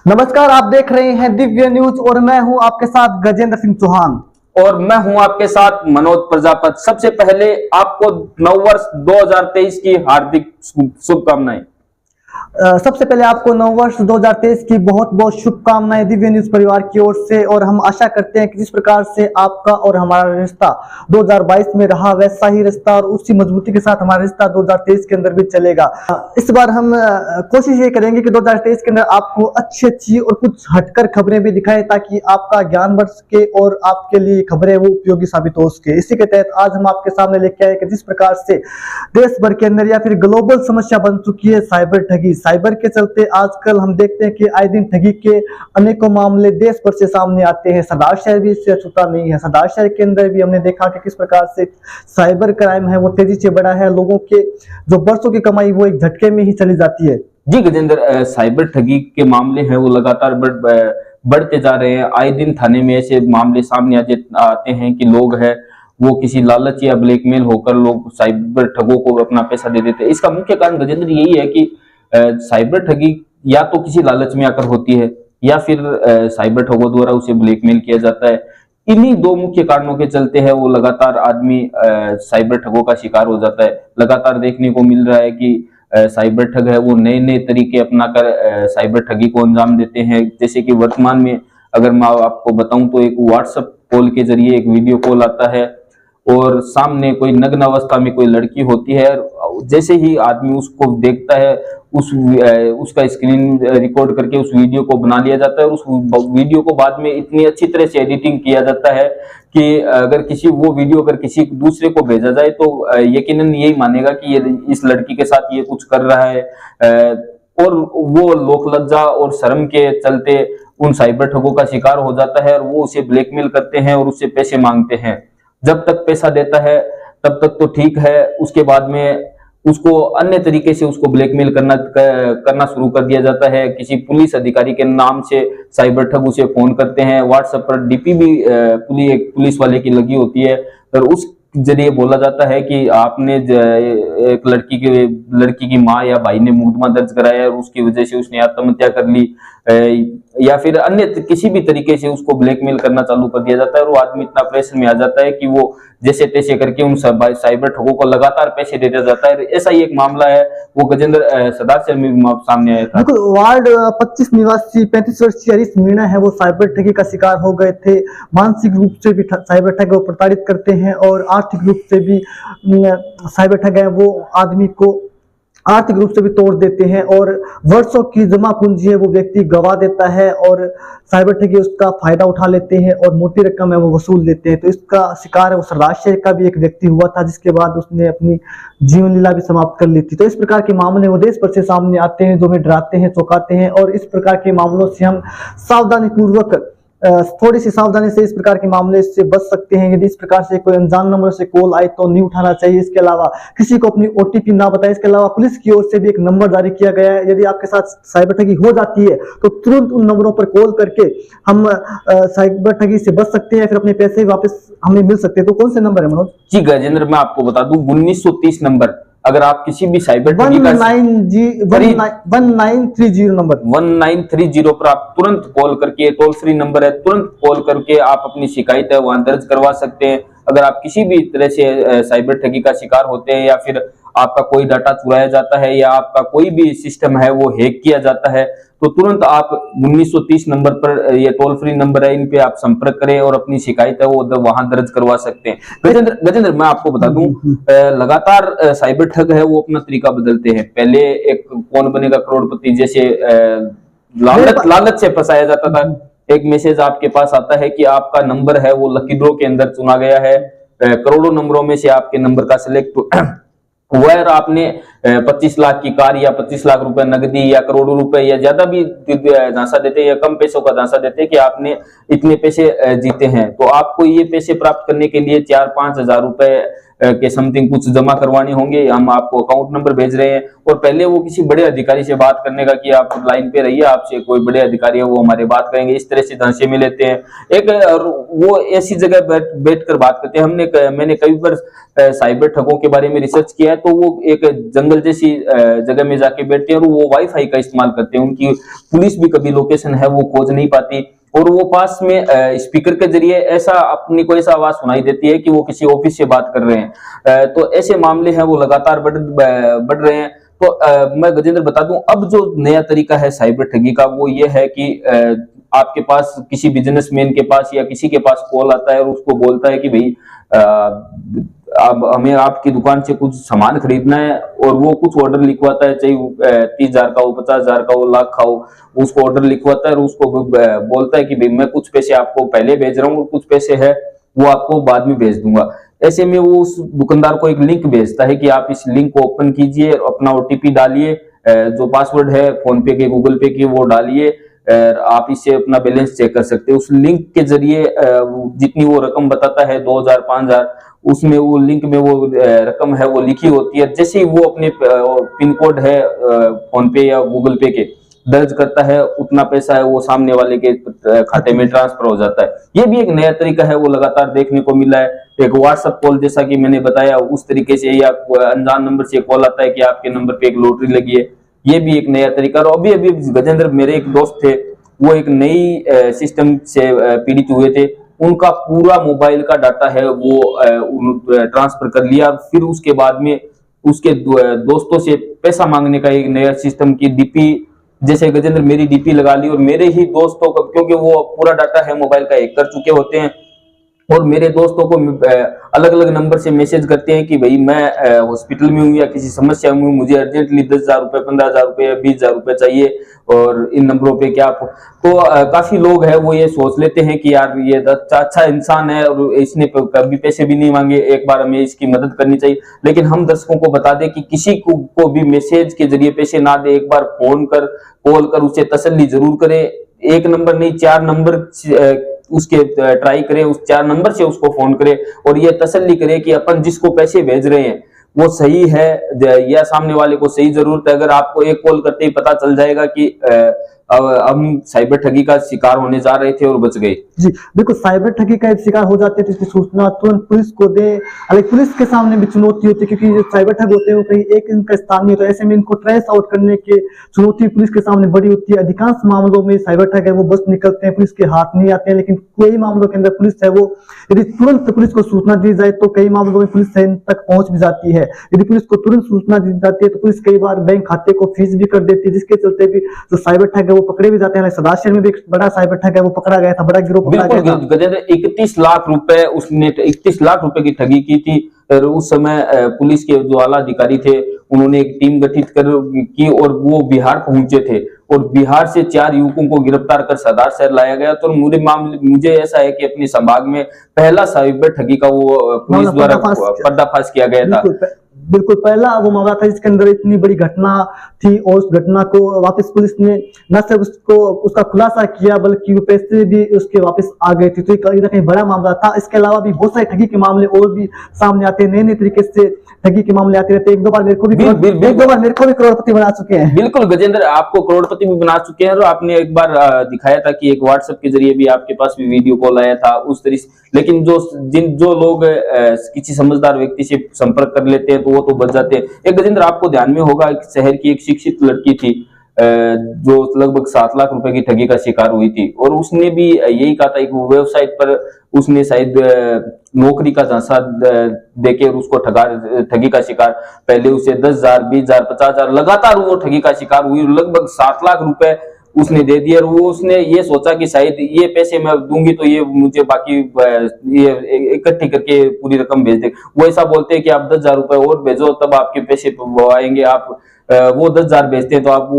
नमस्कार, आप देख रहे हैं दिव्य न्यूज और मैं हूं आपके साथ गजेंद्र सिंह चौहान। और मैं हूं आपके साथ मनोज प्रजापत। सबसे पहले आपको नववर्ष 2023 की हार्दिक शुभकामनाएं। सबसे पहले आपको नववर्ष 2023 की बहुत बहुत शुभकामनाएं दिव्य न्यूज परिवार की ओर से। और हम आशा करते हैं कि जिस प्रकार से आपका और हमारा रिश्ता 2022 में रहा वैसा ही रिश्ता और उसी मजबूती के साथ हमारा रिश्ता 2023 के अंदर भी चलेगा। इस बार हम कोशिश ये करेंगे कि 2023 के अंदर आपको अच्छी अच्छी और कुछ हटकर खबरें भी दिखाएं ताकि आपका ज्ञान बढ़ सके और आपके लिए खबरें वो उपयोगी साबित हो सके। इसी के तहत आज हम आपके सामने लेके आए कि जिस प्रकार से देश भर के अंदर या फिर ग्लोबल समस्या बन चुकी है साइबर ठगी। साइबर के चलते आजकल हम देखते हैं कि आए दिन ठगी के अनेकों मामले देश भर से सामने आते हैं। सरदार शहर भी इससे अछूता नहीं है। सरदार शहर के अंदर भी हमने देखा कि किस प्रकार से साइबर क्राइम है वो तेजी से बढ़ा है। लोगों के जो बरसों की कमाई वो एक झटके में ही चली जाती है। जी गजेंद्र, साइबर ठगी के मामले हैं वो लगातार बढ़ते जा रहे हैं। आए दिन थाने में ऐसे मामले सामने आते हैं कि लोग हैं वो किसी लालच या ब्लैकमेल होकर लोग साइबर ठगों को अपना पैसा दे देते हैं। इसका मुख्य कारण गजेंद्र यही है कि साइबर ठगी या तो किसी लालच में आकर होती है या फिर साइबर ठगों द्वारा उसे ब्लैकमेल किया जाता है। इन्हीं दो मुख्य कारणों के चलते है वो लगातार आदमी साइबर ठगों का शिकार हो जाता है। लगातार देखने को मिल रहा है कि साइबर ठग है वो नए नए तरीके अपनाकर साइबर ठगी को अंजाम देते हैं। जैसे कि वर्तमान में अगर मैं आपको बताऊं तो एक व्हाट्सएप कॉल के जरिए एक वीडियो कॉल आता है और सामने कोई नग्न अवस्था में कोई लड़की होती है। जैसे ही आदमी उसको देखता है उसका स्क्रीन रिकॉर्ड करके उस वीडियो को बना लिया जाता है और उस वीडियो को बाद में इतनी अच्छी तरह से एडिटिंग किया जाता है कि अगर वो वीडियो अगर किसी दूसरे को भेजा जाए तो यकीनन यही मानेगा कि ये इस लड़की के साथ ये कुछ कर रहा है। और वो लोक लज्जा और शर्म के चलते उन साइबर ठगों का शिकार हो जाता है और वो उसे ब्लैकमेल करते हैं और उससे पैसे मांगते हैं। जब तक पैसा देता है तब तक तो ठीक है, उसके बाद में उसको अन्य तरीके से उसको ब्लैकमेल करना शुरू कर दिया जाता है। किसी पुलिस अधिकारी के नाम से साइबर ठग उसे फोन करते हैं। व्हाट्सएप पर डीपी भी एक पुलिस वाले की लगी होती है और उस जरिए बोला जाता है कि आपने एक लड़की की माँ या भाई ने मुकदमा दर्ज कराया और उसकी वजह से उसने आत्महत्या कर ली, या फिर अन्य किसी भी तरीके से उसको ब्लैकमेल करना चालू कर दिया जाता है। और वो आदमी इतना प्रेशर में आ जाता है कि वो जैसे तैसे करके उन साइबर ठगों को लगातार पैसे देता जाता है। ऐसा ही एक मामला है वो गजेंद्र सरदार शहर में सामने आया था। वार्ड 25 निवासी 35 वर्षीय हरीश मीणा है वो साइबर ठगी का शिकार हो गए थे। मानसिक रूप से भी साइबर ठग प्रताड़ित करते हैं और आर्थिक रूप से भी साइबर ठग है वो आदमी को आर्थिक रूप से भी तोड़ देते हैं और वर्षों की जमा पूंजी है वो व्यक्ति गवा देता है और साइबर ठगी उसका फायदा उठा लेते हैं और मोटी रकम है वो वसूल लेते हैं। तो इसका शिकार है वो सरदार शहर का भी एक व्यक्ति हुआ था जिसके बाद उसने अपनी जीवन लीला भी समाप्त कर ली थी। तो इस प्रकार के मामले वो देश भर से सामने आते हैं जो हमें डराते हैं, चौंकाते हैं। और इस प्रकार के मामलों से हम सावधानी पूर्वक थोड़ी सी सावधानी से इस प्रकार के मामले से बच सकते हैं। यदि इस प्रकार से कोई अनजान नंबर से कॉल आए तो नहीं उठाना चाहिए। इसके अलावा किसी को अपनी ओटीपी ना बताएं। इसके अलावा पुलिस की ओर से भी एक नंबर जारी किया गया है। यदि आपके साथ साइबर ठगी हो जाती है तो तुरंत उन नंबरों पर कॉल करके हम साइबर ठगी से बच सकते हैं, फिर अपने पैसे वापस हमें मिल सकते हैं। तो कौन से नंबर है मनोज? जी गजेंद्र, मैं आपको बता दूं 1930 नंबर। अगर आप किसी भी साइबर ठगी का 1930 नंबर 1930 पर आप तुरंत कॉल करके, टोल फ्री नंबर है, तुरंत कॉल करके आप अपनी शिकायत है वहां दर्ज करवा सकते हैं। अगर आप किसी भी तरह से साइबर ठगी का शिकार होते हैं या फिर आपका कोई डाटा चुराया जाता है या आपका कोई भी सिस्टम है वो हैक किया जाता है तो तुरंत आप 1930 नंबर पर, ये टोल फ्री नंबर है, इन पे आप संपर्क करें और अपनी शिकायत है वो वहां दर्ज करवा सकते हैं। गजेंद्र मैं आपको बता दूं लगातार साइबर ठग है वो अपना तरीका बदलते हैं। पहले एक कौन बनेगा करोड़पति जैसे लालच से फंसाया जाता था। एक मैसेज आपके पास आता है कि आपका नंबर है वो लकी ड्रॉ के अंदर चुना गया है, करोड़ों नंबरों में से आपके नंबर का सिलेक्ट हुआ है और आपने 25 लाख की कार या 25 लाख रुपए नकदी या करोड़ों रुपए या ज्यादा भी झांसा देते हैं या कम पैसों का झांसा देते हैं कि आपने इतने पैसे जीते हैं। तो आपको ये पैसे प्राप्त करने के लिए 4-5 हजार रुपए के समथिंग कुछ जमा करवाने होंगे, हम आपको अकाउंट नंबर भेज रहे हैं। और पहले वो किसी बड़े अधिकारी से बात करने का कि आप लाइन पे रहिए, आपसे कोई बड़े अधिकारी है वो हमारे बात करेंगे, इस तरह से झांसे में लेते हैं। एक वो ऐसी जगह बैठ कर बात करते हैं। मैंने कई बार साइबर ठगों के बारे में रिसर्च किया है, तो वो एक जंगल जैसी जगह में जाके बैठते हैं और वो वाईफाई का इस्तेमाल करते हैं। उनकी पुलिस भी कभी लोकेशन है वो खोज नहीं पाती, और वो पास में स्पीकर के जरिए ऐसा अपनी को ऐसा आवाज सुनाई देती है कि वो किसी ऑफिस से बात कर रहे हैं। तो ऐसे मामले हैं वो लगातार बढ़ रहे हैं। तो मैं गजेंद्र बता दूं, अब जो नया तरीका है साइबर ठगी का वो ये है कि आपके पास किसी बिजनेसमैन के पास या किसी के पास कॉल आता है और उसको बोलता है कि भाई अब हमें आपकी दुकान से कुछ सामान खरीदना है, और वो कुछ ऑर्डर लिखवाता है, चाहे 30,000 का हो, 50,000 का हो, लाख का हो, उसको ऑर्डर लिखवाता है और उसको बोलता है कि भाई मैं कुछ पैसे आपको पहले भेज रहा हूँ और कुछ पैसे है वो आपको बाद में भेज दूंगा। ऐसे में वो उस दुकानदार को एक लिंक भेजता है कि आप इस लिंक को ओपन कीजिए, अपना ओटीपी डालिए, जो पासवर्ड है फोन पे के गूगल पे के वो डालिए, आप इससे अपना बैलेंस चेक कर सकते हैं। उस लिंक के जरिए जितनी वो रकम बताता है 2,000 5,000, उसमें वो लिंक में वो रकम है वो लिखी होती है। जैसे ही वो अपने पिन कोड है फोन पे या गूगल पे के दर्ज करता है, उतना पैसा है वो सामने वाले के खाते में ट्रांसफर हो जाता है। ये भी एक नया तरीका है वो लगातार देखने को मिला है। एक व्हाट्सएप कॉल जैसा कि मैंने बताया उस तरीके से, या अनजान नंबर से कॉल आता है कि आपके नंबर पे एक लॉटरी लगी है, ये भी एक नया तरीका। और अभी अभी गजेंद्र मेरे एक दोस्त थे, वो एक नई सिस्टम से पीड़ित हुए थे। उनका पूरा मोबाइल का डाटा है वो ट्रांसफर कर लिया, फिर उसके बाद में उसके दोस्तों से पैसा मांगने का एक नया सिस्टम की डीपी, जैसे गजेंद्र मेरी डीपी लगा ली और मेरे ही दोस्तों का, क्योंकि वो पूरा डाटा है मोबाइल का हैक कर चुके होते हैं, और मेरे दोस्तों को अलग अलग नंबर से मैसेज करते हैं कि भाई मैं हॉस्पिटल में हूँ या किसी समस्या में हूँ, मुझे अर्जेंटली 10,000 रुपए, 15,000 रुपए या 20,000 रुपए चाहिए, और इन नंबरों पे क्या आप। तो काफी लोग हैं वो ये सोच लेते हैं कि यार ये अच्छा इंसान है और इसने कभी पैसे भी नहीं मांगे, एक बार हमें इसकी मदद करनी चाहिए। लेकिन हम दर्शकों को बता दें कि किसी को भी मैसेज के जरिए पैसे ना दे, एक बार फोन कर कॉल कर उसे तसल्ली जरूर करे। एक नंबर नहीं 4 नंबर उसके ट्राई करे, उस 4 नंबर से उसको फोन करे और ये तसल्ली करे कि अपन जिसको पैसे भेज रहे हैं वो सही है या सामने वाले को सही जरूरत है। अगर आपको एक कॉल करते ही पता चल जाएगा कि हम साइबर ठगी का शिकार होने जा रहे थे और बच गए। जी बिल्कुल, साइबर ठगी का शिकार हो जाते थे, इसकी सूचना तुरंत पुलिस को दे। हालांकि पुलिस के सामने भी चुनौती होती है, क्योंकि जो साइबर ठग होते हैं वो कहीं एक इनका स्थान नहीं होता, ऐसे में इनको ट्रेस आउट करने की चुनौती पुलिस के सामने बड़ी होती है। अधिकांश मामलों में साइबर ठग है वो बच निकलते हैं, पुलिस के हाथ नहीं आते हैं, लेकिन कई मामलों के अंदर पुलिस है वो, यदि तुरंत पुलिस को सूचना दी जाए तो कई मामलों में पुलिस तक पहुंच भी जाती है। यदि पुलिस को तुरंत सूचना दी जाती है तो पुलिस कई बार बैंक खाते को फ्रीज भी कर देती है, जिसके चलते भी जो साइबर ठग है वो पकड़े भी जाते हैं। सदाशहर में भी एक बड़ा साइबर ठग है वो पकड़ा गया था, बड़ा गिरोह पकड़ा गया था। गजेंद्र 31 लाख रुपए उसने 31 लाख रुपए की ठगी की थी। और उस समय पुलिस के जो आला अधिकारी थे उन्होंने एक टीम गठित की और वो बिहार पहुंचे थे, और बिहार से 4 युवकों को गिरफ्तार कर सदार शहर लाया गया। तो मुझे ऐसा है कि अपने संभाग में पहला साइबर ठगी का वो पुलिस द्वारा पर्दाफाश किया गया था। बिल्कुल पहला वो मामला था जिसके अंदर इतनी बड़ी घटना थी, और उस घटना को वापस पुलिस ने न सिर्फ उसका खुलासा किया बल्कि पैसे भी उसके वापस आ गए थे। तो कहीं ना कहीं बड़ा मामला था। इसके अलावा भी बहुत सारे ठगी के मामले और भी सामने आते हैं, नए नए तरीके से ठगी के मामले आते रहते हैं। एक दो बार मेरे को भी करोड़पति बना चुके हैं। बिल्कुल गजेंद्र, आपको करोड़पति भी बना चुके हैं। और आपने एक बार दिखाया था कि एक व्हाट्सएप के जरिए भी आपके पास भी वीडियो कॉल आया था उस तरीके से। लेकिन जो लोग किसी समझदार व्यक्ति से संपर्क कर लेते हैं तो वो तो बच जाते हैं। एक गजेंद्र आपको ध्यान में होगा कि शहर की एक शिक्षित लड़की थी जो लगभग 7 लाख रुपए की ठगी का शिकार हुई थी, और उसने भी यही कहा था एक वेबसाइट पर उसने शायद नौकरी का झांसा देके उसको ठगी का शिकार, पहले उसे 10,000 20,000 50,000 लगातार वो ठगी का शिकार हुई, लगभग 7 लाख रुपए उसने दे दिया। और वो उसने ये सोचा कि शायद ये पैसे मैं दूंगी तो ये मुझे बाकी ये इकट्ठी करके पूरी रकम भेज दे। वो ऐसा बोलते हैं कि आप 10,000 रुपए और भेजो तब आपके पैसे आएंगे, आप वो 10,000 भेजते हैं तो आप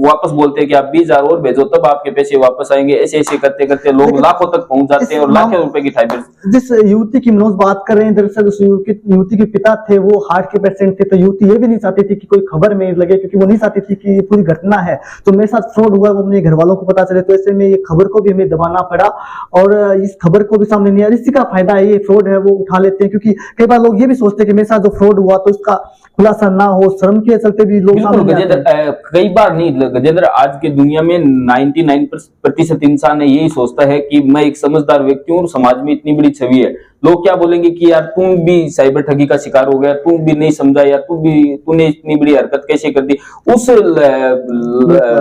वापस बोलते हैं कि आप 20,000 और भेजो तब आपके पैसे वापस आएंगे। ऐसे ऐसे करते करते लोग लेकिन लाखों तक पहुंच जाते हैं और लाखों रुपए की साइबर जिस युवती की मनोज बात कर रहे हैं, दरअसल उस युवती के पिता थे, वो हार्ट के पेशेंट थे, तो युवती ये भी नहीं चाहती थी कि कोई खबर में लगे, क्योंकि वो नहीं चाहती थी कि ये पूरी घटना है तो मेरे साथ फ्रॉड हुआ, वो अपने घर वालों को पता चले, तो ऐसे में ये खबर को भी हमें दबाना पड़ा और इस खबर को भी सामने नहीं आया। इसी का फायदा है, ये फ्रॉड है वो उठा लेते हैं, क्योंकि कई बार लोग ये भी सोचते हैं कि मेरे साथ जो फ्रॉड हुआ तो इसका खुलासा ना हो, शर्म के चलते भी लोग बिल्कुल सामने आते गजेंद्र, हैं। कई बार नहीं गजेंद्र, आज के दुनिया में 99% इंसान यही सोचता है कि मैं एक समझदार व्यक्ति हूँ और समाज में इतनी बड़ी छवि है। लोग क्या बोलेंगे कि यार तुम भी साइबर ठगी का शिकार हो गया, तुम भी नहीं समझा, या तूने इतनी बड़ी हरकत कैसे कर दी। उस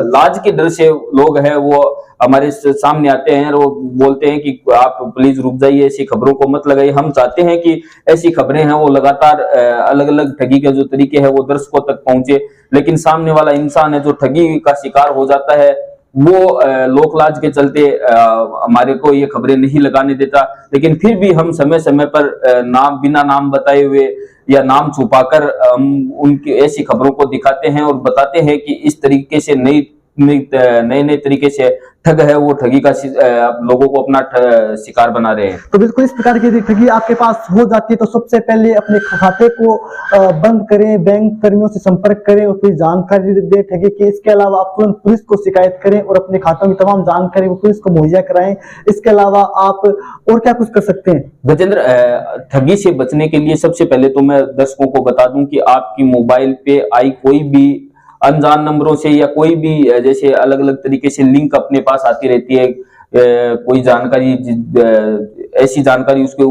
लाज के डर से लोग हैं वो हमारे सामने आते हैं और वो बोलते हैं कि आप प्लीज रुक जाइए, ऐसी खबरों को मत लगाइए। हम चाहते हैं कि ऐसी खबरें हैं वो लगातार अलग अलग ठगी के जो तरीके हैं वो दर्शकों तक पहुंचे, लेकिन सामने वाला इंसान है जो ठगी का शिकार हो जाता है वो लोकलाज के चलते हमारे को ये खबरें नहीं लगाने देता। लेकिन फिर भी हम समय समय पर नाम बिना नाम बताए हुए या नाम छुपाकर हम उनकी ऐसी खबरों को दिखाते हैं और बताते हैं कि इस तरीके से नई नए नए तरीके से ठग है वो ठगी का लोगों को अपना शिकार बना रहे हैं। तो बिल्कुल इस प्रकार की यदि ठगी आपके पास हो जाती है तो सबसे पहले अपने खाते को बंद करें, बैंक कर्मियों से संपर्क करें और फिर जानकारी दें ठगी की। इसके अलावा आप तुरंत पुलिस को शिकायत करें और अपने खातों की तमाम जानकारी वो पुलिस को मुहैया कराएं। इसके अलावा आप और क्या कुछ कर सकते हैं? गजेंद्र, ठगी से बचने के लिए सबसे पहले तो मैं दर्शकों को बता दूं कि आपकी मोबाइल पे आई कोई भी अनजान नंबरों से या कोई भी जैसे अलग अलग तरीके से लिंक अपने पास आती रहती है, कोई जानकारी ऐसी जानकारी उसके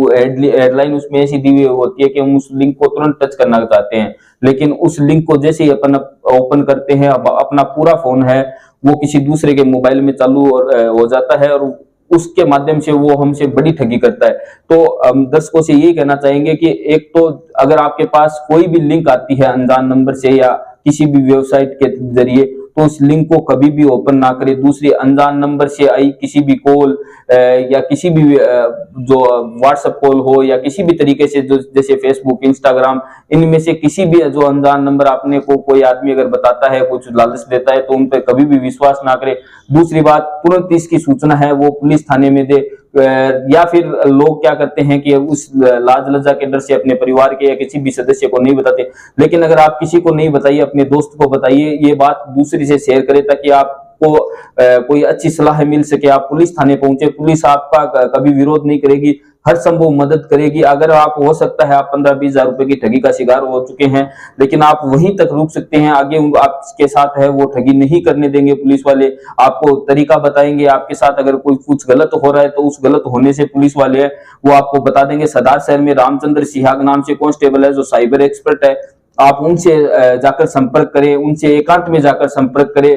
हेडलाइन उसमें ऐसी दी हुई होती है कि हम उस लिंक को तुरंत टच करना चाहते हैं, लेकिन उस लिंक को जैसे ही अपन ओपन करते हैं अपना पूरा फोन है वो किसी दूसरे के मोबाइल में चालू हो जाता है और उसके माध्यम से वो हमसे बड़ी ठगी करता है। तो हम दर्शकों से यही कहना चाहेंगे कि एक तो अगर आपके पास कोई भी लिंक आती है अनजान नंबर से या किसी भी वेबसाइट के जरिए तो उस लिंक को कभी भी ओपन ना करें। दूसरी, अनजान नंबर से आई किसी भी कॉल या किसी भी जो व्हाट्सएप कॉल हो या किसी भी तरीके से जो जैसे फेसबुक, इंस्टाग्राम, इनमें से किसी भी जो अनजान नंबर आपने को कोई आदमी अगर बताता है, कुछ लालच देता है तो उन पर कभी भी विश्वास ना करें। दूसरी बात, तुरंत इसकी सूचना है वो पुलिस थाने में दे, या फिर लोग क्या करते हैं कि उस लाज लज्जा के डर से अपने परिवार के या किसी भी सदस्य को नहीं बताते। लेकिन अगर आप किसी को नहीं बताइए, अपने दोस्त को बताइए, ये बात दूसरी से शेयर करें ताकि आपको कोई अच्छी सलाह मिल सके। आप पुलिस थाने पहुंचे, पुलिस आपका कभी विरोध नहीं करेगी, हर संभव मदद करेगी। अगर आप हो सकता है आप 15-20 हजार रुपए की ठगी का शिकार हो चुके हैं, लेकिन आप वहीं तक रुक सकते हैं, आगे आपके साथ है वो ठगी नहीं करने देंगे पुलिस वाले। आपको तरीका बताएंगे, आपके साथ अगर कोई कुछ गलत हो रहा है तो उस गलत होने से पुलिस वाले है वो आपको बता देंगे। सदार शहर में रामचंद्र सिहाग नाम से कांस्टेबल है जो साइबर एक्सपर्ट है, आप उनसे जाकर संपर्क करें, उनसे एकांत में जाकर संपर्क करें।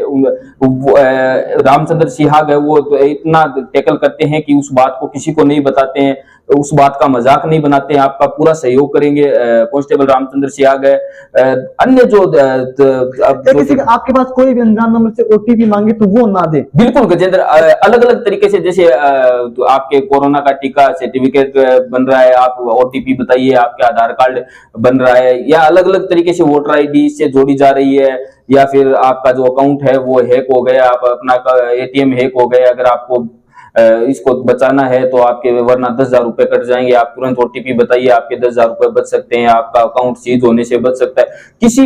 रामचंद्र सिहाग है वो तो इतना टैकल करते हैं कि उस बात को किसी को नहीं बताते हैं, उस बात का मजाक नहीं बनाते हैं, आपका पूरा सहयोग करेंगे। कांस्टेबल रामचंद्र सिहाग है। अन्य जो आपके पास कोई भी अनजान नंबर से ओटीपी मांगे तो वो ना दे। बिल्कुल गजेंद्र, अलग अलग तरीके से जैसे तो आपके कोरोना का टीका सर्टिफिकेट बन रहा है, आप ओटीपी बताइए, आपके आधार कार्ड बन रहा है, या अलग अलग तरीके से वोटर आईडी से जोड़ी जा रही है, या फिर आपका जो अकाउंट है वो हैक हो गया, आप अपना एटीएम हैक हो गया, अगर आपको इसको बचाना है तो आपके वरना 10,000 रुपए कट जाएंगे, आप तुरंत ओटीपी बताइए, आपके 10,000 रुपए बच सकते हैं, आपका अकाउंट सीज होने से बच सकता है। किसी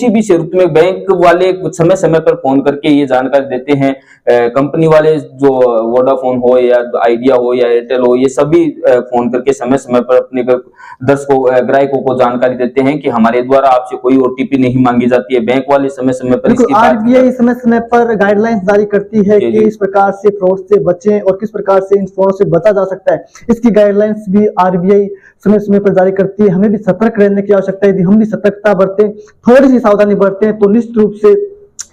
भी सूरत में बैंक वाले कुछ समय समय पर फोन करके ये जानकारी देते हैं। कंपनी वाले जो वोडाफोन हो या आइडिया हो या एयरटेल हो, ये सभी फोन करके समय समय पर अपने दर्शकों ग्राहकों को जानकारी देते हैं कि हमारे द्वारा आपसे कोई ओटीपी नहीं मांगी जाती है। बैंक वाले समय समय पर आरबीआई समय समय पर गाइडलाइंस जारी करती है कि इस प्रकार से फ्रॉड से बचें और किस प्रकार से इन फ्रॉड से बचा जा सकता है। इसकी गाइडलाइंस भी आरबीआई समय समय पर जारी करती है। हमें भी सतर्क रहने की आवश्यकता है। यदि हम भी सतर्कता बरतें, थोड़ी सी सावधानी बरतें तो निश्चित रूप से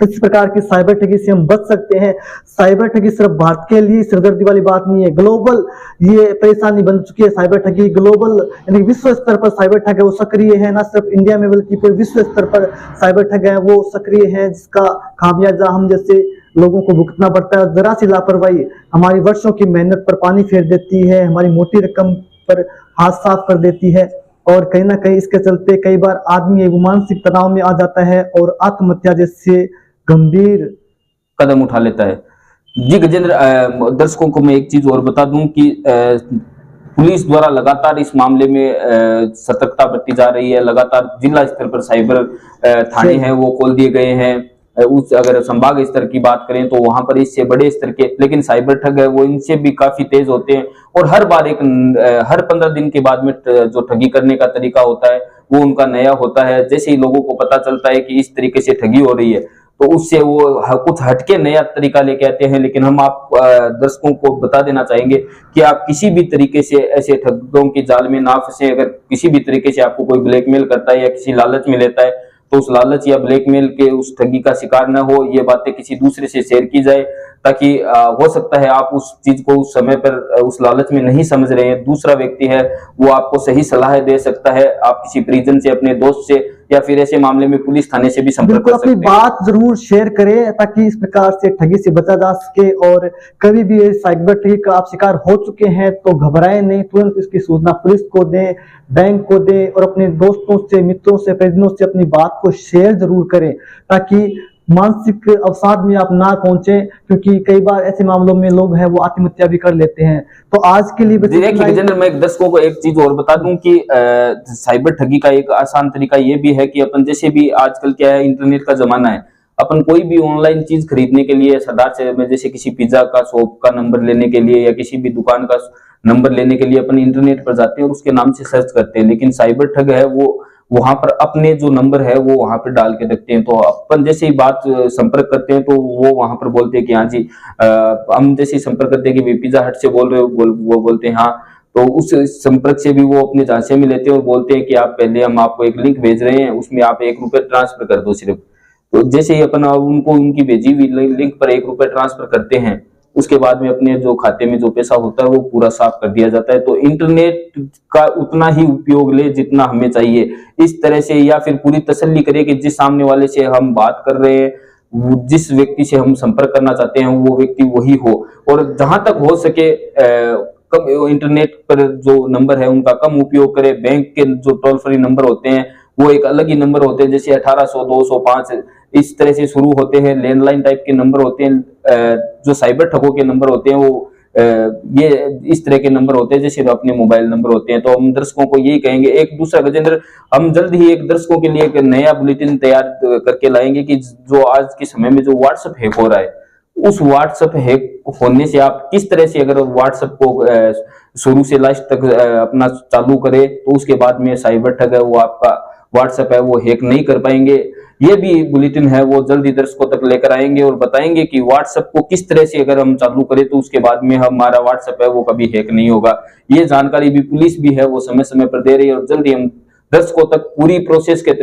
इस प्रकार की साइबर ठगी से हम बच सकते हैं। साइबर ठगी सिर्फ भारत के लिए सिरदर्दी वाली बात नहीं है, ग्लोबल ये परेशानी बन चुकी है। साइबर ठगी ग्लोबल यानी विश्व स्तर पर साइबर ठग है वो सक्रिय है, ना सिर्फ इंडिया में बल्कि पूरे विश्व स्तर पर साइबर ठग है वो सक्रिय है, जिसका खामियाजा हम जैसे लोगों को भुगतना पड़ता है। जरा सी लापरवाही हमारी वर्षों की मेहनत पर पानी फेर देती है, हमारी मोटी रकम पर हाथ साफ कर देती है। और कहीं ना कहीं इसके चलते कई बार आदमी वो मानसिक तनाव में आ जाता है और आत्महत्या जैसे गंभीर कदम उठा लेता है। जी गजेंद्र, दर्शकों को मैं एक चीज और बता दूं कि पुलिस द्वारा लगातार इस मामले में सतर्कता बरती जा रही है। लगातार जिला स्तर पर साइबर थाने हैं वो खोल दिए गए हैं। उस अगर संभाग स्तर की बात करें तो वहां पर इससे बड़े स्तर के, लेकिन साइबर ठग है वो इनसे भी काफी तेज होते हैं और हर बार हर 15 दिन के बाद में जो ठगी करने का तरीका होता है वो उनका नया होता है। जैसे ही लोगों को पता चलता है कि इस तरीके से ठगी हो रही है तो उससे वो कुछ हटके नया तरीका लेके आते हैं। लेकिन हम आप दर्शकों को बता देना चाहेंगे कि आप किसी भी तरीके से ऐसे ठगों के जाल में ना फंसे। अगर किसी भी तरीके से आपको कोई ब्लैकमेल करता है या किसी लालच में लेता है तो उस लालच या ब्लैकमेल के उस ठगी का शिकार न हो। ये बातें किसी दूसरे से शेयर की जाए ताकि हो सकता है आप उस चीज को उस समय पर उस लालच में नहीं समझ रहे हैं, दूसरा व्यक्ति है वो आपको सही सलाह दे सकता है। आप किसी परिजन से, अपने दोस्त से या फिर ऐसे मामले में पुलिस थाने से भी संपर्क कर सकते हैं। अपनी बात जरूर शेयर करें ताकि इस प्रकार से ठगी से बचा जा सके। और कभी भी साइबर ठगी का आप शिकार हो चुके हैं तो घबराएं नहीं, तुरंत इसकी सूचना पुलिस को दें, बैंक को दें और अपने दोस्तों से, मित्रों से, परिजनों से अपनी बात को शेयर जरूर करें ताकि मानसिक अवसाद में आप ना पहुंचे, क्योंकि कई बार ऐसे मामलों में लोग हैं वो आत्महत्या भी कर लेते हैं। तो आज के लिए देखिए गजेंद्र, मैं दर्शकों को एक चीज और बता दूं कि साइबर ठगी का एक आसान तरीका ये भी है कि अपन जैसे भी आजकल क्या है, इंटरनेट का जमाना है, अपन कोई भी ऑनलाइन चीज खरीदने के लिए सरदार से में जैसे किसी पिज्जा का शॉप का नंबर लेने के लिए या किसी भी दुकान का नंबर लेने के लिए अपन इंटरनेट पर जाते हैं और उसके नाम से सर्च करते हैं। लेकिन साइबर ठग है वो वहां पर अपने जो नंबर है वो वहां पर डाल के रखते हैं। तो अपन जैसे ही बात संपर्क करते हैं तो वो वहां पर बोलते हैं कि हाँ जी, हम जैसे ही संपर्क करते हैं कि पिज्जा हट से बोल रहे हो, वो बोलते हैं हाँ। तो उस संपर्क से भी वो अपने झांसे में लेते हैं और बोलते हैं कि आप पहले हम आपको एक लिंक भेज रहे हैं, उसमें आप ₹1 ट्रांसफर कर दो सिर्फ। तो जैसे ही अपन उनको उनकी भेजी हुई लिंक पर ₹1 ट्रांसफर करते हैं, उसके बाद में अपने जो खाते में जो पैसा होता है वो पूरा साफ कर दिया जाता है। तो इंटरनेट का उतना ही उपयोग ले जितना हमें चाहिए, इस तरह से, या फिर पूरी तसल्ली करें कि जिस सामने वाले से हम बात कर रहे हैं, जिस व्यक्ति से हम संपर्क करना चाहते हैं वो व्यक्ति वही हो। और जहां तक हो सके कम इंटरनेट पर जो नंबर है उनका कम उपयोग करें। बैंक के जो टोल फ्री नंबर होते हैं वो एक अलग ही नंबर होते हैं, जैसे 1800 205 इस तरह से शुरू होते हैं। लैंडलाइन टाइप के नंबर होते हैं। जो साइबर ठगों के नंबर होते हैं वो ये इस तरह के नंबर होते हैं जैसे अपने मोबाइल नंबर होते हैं। तो हम दर्शकों को यही कहेंगे। एक दूसरा गजेंद्र, हम जल्द ही एक दर्शकों के लिए एक नया बुलेटिन तैयार करके लाएंगे कि जो आज के समय में जो व्हाट्सएप हैक हो रहा है, उस व्हाट्सएप हैक होने से आप किस तरह से अगर व्हाट्सएप को शुरू से लास्ट तक अपना चालू करें तो उसके बाद में साइबर ठग है वो आपका व्हाट्सएप है वो हैक नहीं कर पाएंगे। ये भी बुलेटिन है वो जल्दी दर्शकों तक लेकर आएंगे और बताएंगे कि व्हाट्सएप को किस तरह से अगर हम चालू करें तो उसके बाद में हमारा व्हाट्सएप है वो कभी हैक नहीं होगा। ये जानकारी भी पुलिस भी है वो समय समय पर दे रही है और जल्दी हम दर्शकों तक पूरी प्रोसेस के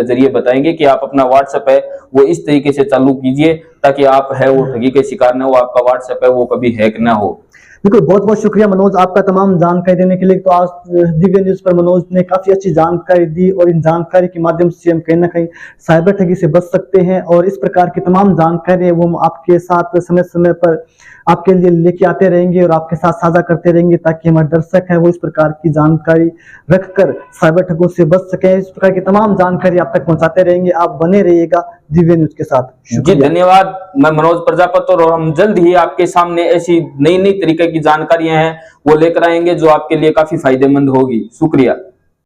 जरिए बताएंगे कि आप अपना व्हाट्सएप है वो इस तरीके से चालू कीजिए ताकि आप है वो ठगी के शिकार न हो, आपका व्हाट्सएप है वो कभी हैक ना हो। बिल्कुल, बहुत बहुत शुक्रिया मनोज आपका तमाम जानकारी देने के लिए। तो आज दिव्य न्यूज पर मनोज ने काफी अच्छी जानकारी दी और इन जानकारी के माध्यम से हम कहीं ना कहीं साइबर ठगी से बच सकते हैं। और इस प्रकार की तमाम जानकारी वो हम आपके साथ समय समय पर आपके लिए लेके आते रहेंगे और आपके साथ साझा करते रहेंगे ताकि हमारे दर्शक हैं वो इस प्रकार की जानकारी रखकर साइबर ठगों से बच सकें। इस प्रकार की तमाम जानकारी आप तक पहुंचाते रहेंगे। आप बने रहिएगा दिव्य न्यूज के साथ। जी धन्यवाद। मैं मनोज प्रजापति और हम जल्द ही आपके सामने ऐसी नई नई तरीके की जानकारियां हैं वो लेकर आएंगे जो आपके लिए काफी फायदेमंद होगी। शुक्रिया।